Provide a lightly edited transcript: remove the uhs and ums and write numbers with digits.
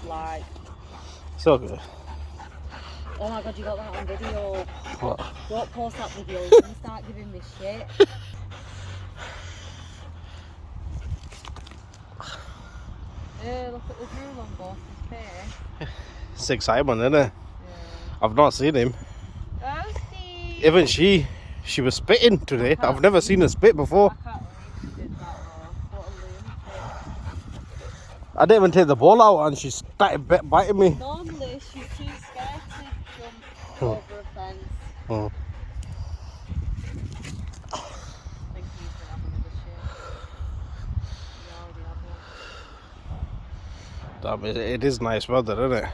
like. So good. Oh my god, you got that on video. What? Don't post that video, you're gonna start giving me shit. Look at the drool on boss's face. It's excitement, isn't it? Yeah. I've not seen him. Oh, Steve! Even she was spitting today. I've never seen her spit before. I can't believe she did that though. What a lunatic. I didn't even take the ball out and she started biting me. Normally she's too scared to jump over a fence. Oh. I think he's gonna have another shit. He already had one. Damn, it is nice weather, isn't it?